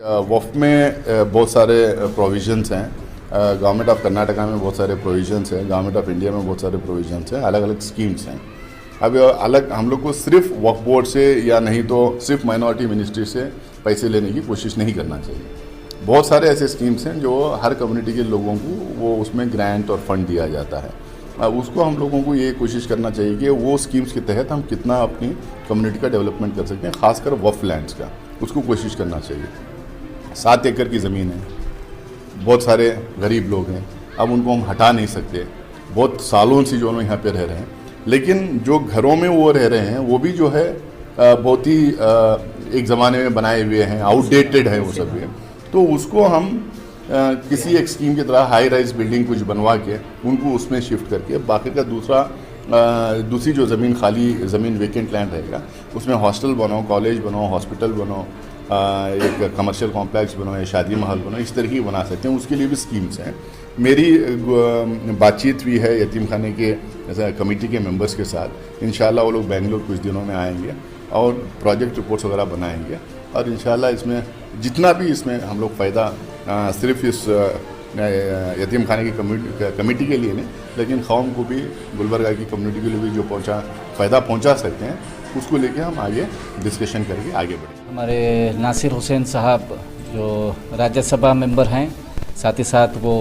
वफ़ में बहुत सारे प्रोविजंस हैं। गवर्नमेंट ऑफ कर्नाटका में बहुत सारे प्रोविजंस हैं, गवर्नमेंट ऑफ इंडिया में बहुत सारे प्रोविजंस हैं, अलग अलग स्कीम्स हैं। अब अलग हम लोग को सिर्फ वक्फ बोर्ड से या नहीं तो सिर्फ माइनॉरिटी मिनिस्ट्री से पैसे लेने की कोशिश नहीं करना चाहिए। बहुत सारे ऐसे स्कीम्स हैं जो हर कम्युनिटी के लोगों को वो उसमें ग्रांट और फंड दिया जाता है। उसको हम लोगों को ये कोशिश करना चाहिए कि वो स्कीम्स के तहत हम कितना अपनी कम्युनिटी का डेवलपमेंट कर सकते हैं, खासकर वक्फ लैंड्स का, उसको कोशिश करना चाहिए। 7 एकड़ की ज़मीन है, बहुत सारे गरीब लोग हैं, अब उनको हम हटा नहीं सकते। बहुत सालों से जो लोग यहाँ पे रह रहे हैं, लेकिन जो घरों में वो रह रहे हैं वो भी जो है बहुत ही एक ज़माने में बनाए हुए हैं, आउटडेटेड है वो सब भी। तो उसको हम किसी एक स्कीम की तरह हाई राइज बिल्डिंग कुछ बनवा के उनको उसमें शिफ्ट करके बाकी का दूसरी जो ज़मीन खाली ज़मीन वेकेंट लैंड रहेगा उसमें हॉस्टल बनाओ, कॉलेज बनाओ, हॉस्पिटल बनाओ, एक कमर्शियल कॉम्प्लेक्स बनाओ या शादी महल बनाओ, इस तरह की बना सकते हैं। उसके लिए भी स्कीम्स हैं। मेरी बातचीत भी है यतीम खाने के कमेटी के मेंबर्स के साथ। इंशाल्लाह वो लोग बेंगलोर कुछ दिनों में आएंगे और प्रोजेक्ट रिपोर्ट्स वगैरह बनाएंगे और इंशाल्लाह इसमें जितना भी इसमें हम लोग फ़ायदा सिर्फ इस यतीम खाने की कमेटी के लिए नहीं, लेकिन कौम को भी, गुलबर्गा की कम्युनिटी के लिए भी जो फ़ायदा पहुंचा सकते हैं, उसको लेके हम आगे डिस्कशन करके आगे बढ़ें। हमारे नासिर हुसैन साहब जो राज्यसभा मेंबर हैं, साथ ही साथ वो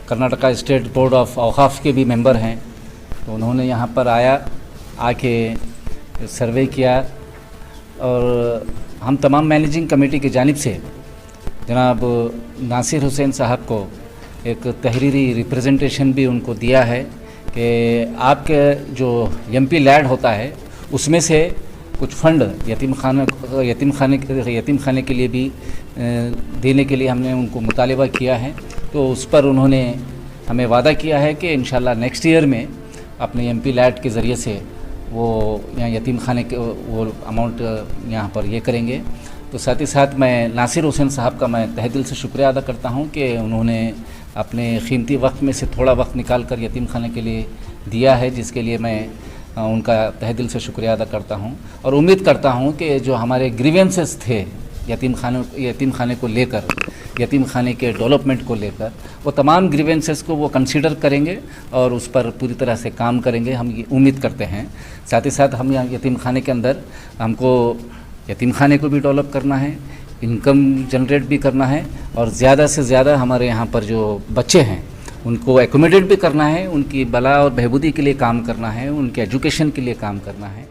कर्नाटका स्टेट बोर्ड ऑफ औकाफ के भी मेंबर हैं। तो उन्होंने यहाँ पर आके सर्वे किया और हम तमाम मैनेजिंग कमेटी की जानिब से जनाब नासिर हुसैन साहब को एक तहरीरी रिप्रेजेंटेशन भी उनको दिया है कि आपके जो एमपी लैड होता है उसमें से कुछ फंड यतीम खाने के लिए भी देने के लिए हमने उनको मुतालिबा किया है। तो उस पर उन्होंने हमें वादा किया है कि इंशाल्लाह नेक्स्ट ईयर में अपने एमपी लैड के ज़रिए से वो यहाँ यतीम खाने के वो अमाउंट यहाँ पर ये करेंगे। तो साथ ही साथ मैं नासिर हुसैन साहब का मैं तहे दिल से शुक्रिया अदा करता हूँ कि उन्होंने अपने कीमती वक्त में से थोड़ा वक्त निकाल कर यतीम खाने के लिए दिया है, जिसके लिए मैं उनका तहे दिल से शुक्रिया अदा करता हूँ। और उम्मीद करता हूँ कि जो हमारे ग्रीवेंसेस थे यतीम खाने को लेकर, यतीम खाने के डेवलपमेंट को लेकर, वो तमाम ग्रीवेंसेस को वो कंसीडर करेंगे और उस पर पूरी तरह से काम करेंगे, हम ये उम्मीद करते हैं। साथ ही साथ हम यहाँ यतीम खाने के अंदर हमको यतीम खाने को भी डेवलप करना है, इनकम जनरेट भी करना है और ज़्यादा से ज़्यादा हमारे यहाँ पर जो बच्चे हैं उनको एकोमोडेट भी करना है, उनकी भला और बहबूदी के लिए काम करना है, उनके एजुकेशन के लिए काम करना है।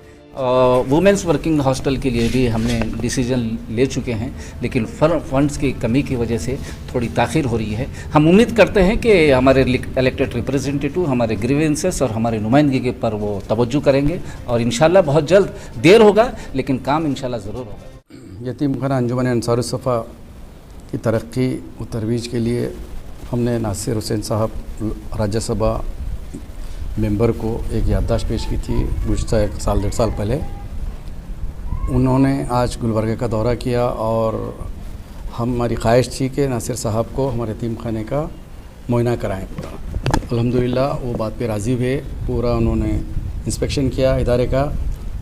वुमेंस वर्किंग हॉस्टल के लिए भी हमने डिसीजन ले चुके हैं, लेकिन फंड्स की कमी की वजह से थोड़ी ताख़ीर हो रही है। हम उम्मीद करते हैं कि हमारे इलेक्टेड रिप्रेजेंटेटिव हमारे ग्रीवेंसेस और हमारे नुमाइंदगी के पर वो तवज्जो करेंगे और इंशाल्लाह बहुत जल्द, देर होगा लेकिन काम इंशाल्लाह ज़रूर होगा। यतीम खाना अंजुमन अंसार सफ़ा की तरक्की व तरवीज के लिए हमने नासिर हुसैन साहब राज्यसभा मेंबर को एक याददाश्त पेश की थी गुज़श्ता 1-1.5 साल पहले। उन्होंने आज गुलबर्गा का दौरा किया और हमारी ख्वाहिश थी कि नासिर साहब को हमारे यतीम खाने का मुआयना कराएं पूरा। अल्हम्दुलिल्लाह वो बात पे राज़ी हुए। पूरा उन्होंने इंस्पेक्शन किया इदारे का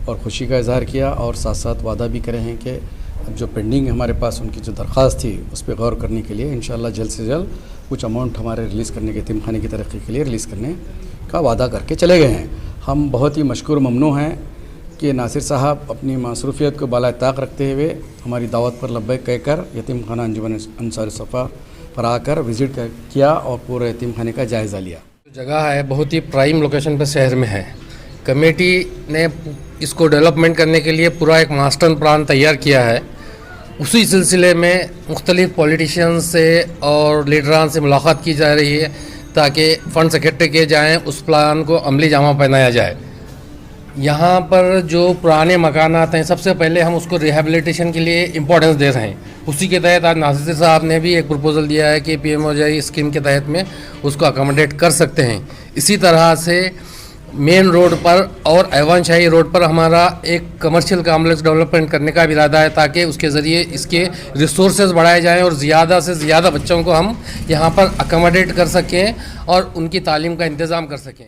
और ख़ुशी का इज़हार किया और साथ साथ वादा भी करे हैं कि जो पेंडिंग हमारे पास उनकी जो दरख्वास्त थी उस पर गौर करने के लिए इंशाल्लाह जल्द से जल्द कुछ अमाउंट हमारे रिलीज़ करने के, यतीम खाने की तरक्की के लिए रिलीज़ करने का वादा करके चले गए हैं। हम बहुत ही मशकूर ममनू हैं कि नासिर साहब अपनी मसरूफियत को बाला ताक़ रखते हुए हमारी दावत पर लब्बैक कहकर यतीम खाना अंजुमन अंसार सफ़ा पर आकर विज़िट किया और पूरे यतीम खाने का जायज़ा लिया। जगह है बहुत ही प्राइम लोकेशन पर शहर में है। कमेटी ने इसको डेवलपमेंट करने के लिए पूरा एक मास्टर प्लान तैयार किया है। उसी सिलसिले में मुख्तलिफ़ पॉलिटिशियन से और लीडरान से मुलाकात की जा रही है ताकि फ़ंड्स इकट्ठे किए जाएँ, उस प्लान को अमली जामा पहनाया जाए। यहाँ पर जो पुराने मकानात हैं सबसे पहले हम उसको रिहेबिलिटेशन के लिए इम्पोर्टेंस दे रहे हैं। उसी के तहत आज नासिर साहब ने भी एक प्रपोज़ल दिया है कि PMOJ स्कीम के तहत में उसको अकोमोडेट कर सकते हैं। इसी तरह से मेन रोड पर और ऐवान शाही रोड पर हमारा एक कमर्शियल कॉम्प्लेक्स डेवलपमेंट करने का भी इरादा है ताकि उसके ज़रिए इसके रिसोर्सेज बढ़ाए जाएं और ज़्यादा से ज़्यादा बच्चों को हम यहाँ पर अकोमोडेट कर सकें और उनकी तालीम का इंतज़ाम कर सकें।